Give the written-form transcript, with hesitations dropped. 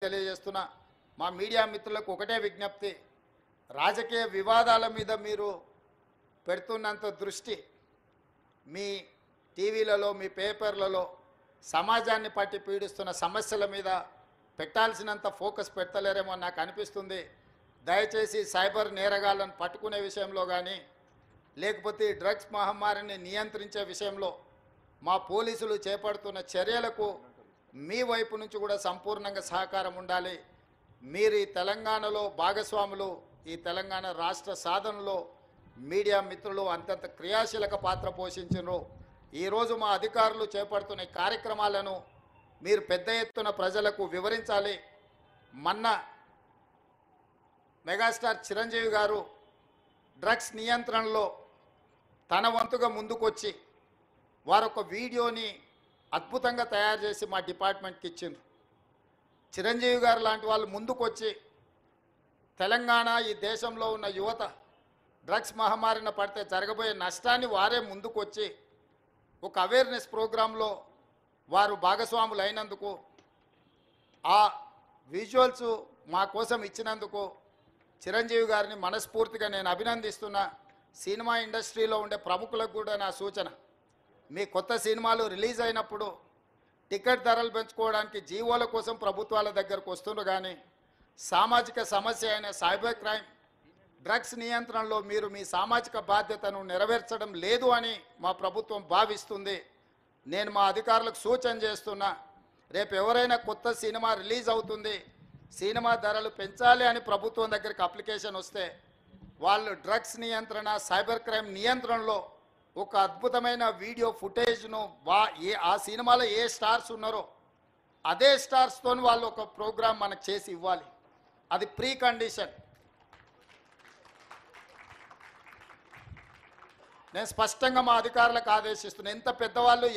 తెలియజేస్తున్నా. మా మీడియా మిత్రులకు ఒకటే విజ్ఞప్తి, రాజకీయ వివాదాల మీద మీరు పెడుతున్నంత దృష్టి మీ టీవీలలో మీ పేపర్లలో సమాజాన్ని పట్టి పీడిస్తున్న సమస్యల మీద పెట్టాల్సినంత ఫోకస్ పెట్టలేరేమో నాకు అనిపిస్తుంది. దయచేసి సైబర్ నేరగాళ్లను పట్టుకునే విషయంలో కానీ లేకపోతే డ్రగ్స్ మహమ్మారిని నియంత్రించే విషయంలో మా పోలీసులు చేపడుతున్న చర్యలకు మీ వైపు నుంచి కూడా సంపూర్ణంగా సహకారం ఉండాలి. మీరు ఈ తెలంగాణలో భాగస్వాములు, ఈ తెలంగాణ రాష్ట్ర సాధనలో మీడియా మిత్రులు అంతంత క్రియాశీలక పాత్ర పోషించారు. ఈరోజు మా అధికారులు చేపడుతున్న కార్యక్రమాలను మీరు పెద్ద ఎత్తున ప్రజలకు వివరించాలి. మొన్న మెగాస్టార్ చిరంజీవి గారు డ్రగ్స్ నియంత్రణలో తన వంతుగా ముందుకొచ్చి వారొక వీడియోని అద్భుతంగా తయారు చేసి మా డిపార్ట్మెంట్కి ఇచ్చిండ్రు. చిరంజీవి గారు లాంటి వాళ్ళు ముందుకొచ్చి తెలంగాణ ఈ దేశంలో ఉన్న యువత డ్రగ్స్ మహమ్మారిన పడితే జరగబోయే నష్టాన్ని వారే ముందుకొచ్చి ఒక అవేర్నెస్ ప్రోగ్రాంలో వారు భాగస్వాములు అయినందుకు, ఆ విజువల్స్ మా కోసం ఇచ్చినందుకు చిరంజీవి గారిని మనస్ఫూర్తిగా నేను అభినందిస్తున్నా. సినిమా ఇండస్ట్రీలో ఉండే ప్రముఖులకు కూడా నా సూచన, మీ కొత్త సినిమాలు రిలీజ్ అయినప్పుడు టికెట్ ధరలు పెంచుకోవడానికి జీవోల కోసం ప్రభుత్వాల దగ్గరకు వస్తున్నారు, కానీ సామాజిక సమస్య అయిన సైబర్ క్రైమ్ డ్రగ్స్ నియంత్రణలో మీరు మీ సామాజిక బాధ్యతను నెరవేర్చడం లేదు అని మా ప్రభుత్వం భావిస్తుంది. నేను మా అధికారులకు సూచన చేస్తున్నా, రేపు ఎవరైనా కొత్త సినిమా రిలీజ్ అవుతుంది, సినిమా ధరలు పెంచాలి అని ప్రభుత్వం దగ్గరికి అప్లికేషన్ వస్తే వాళ్ళు డ్రగ్స్ నియంత్రణ సైబర్ క్రైమ్ నియంత్రణలో ఒక అద్భుతమైన వీడియో ఫుటేజ్ను ఆ సినిమాలో ఏ స్టార్స్ ఉన్నారో అదే స్టార్స్తో వాళ్ళు ఒక ప్రోగ్రాం మనకు చేసి ఇవ్వాలి. అది ప్రీ కండిషన్. నేను స్పష్టంగా మా అధికారులకు ఆదేశిస్తున్నాను. ఎంత పెద్దవాళ్ళు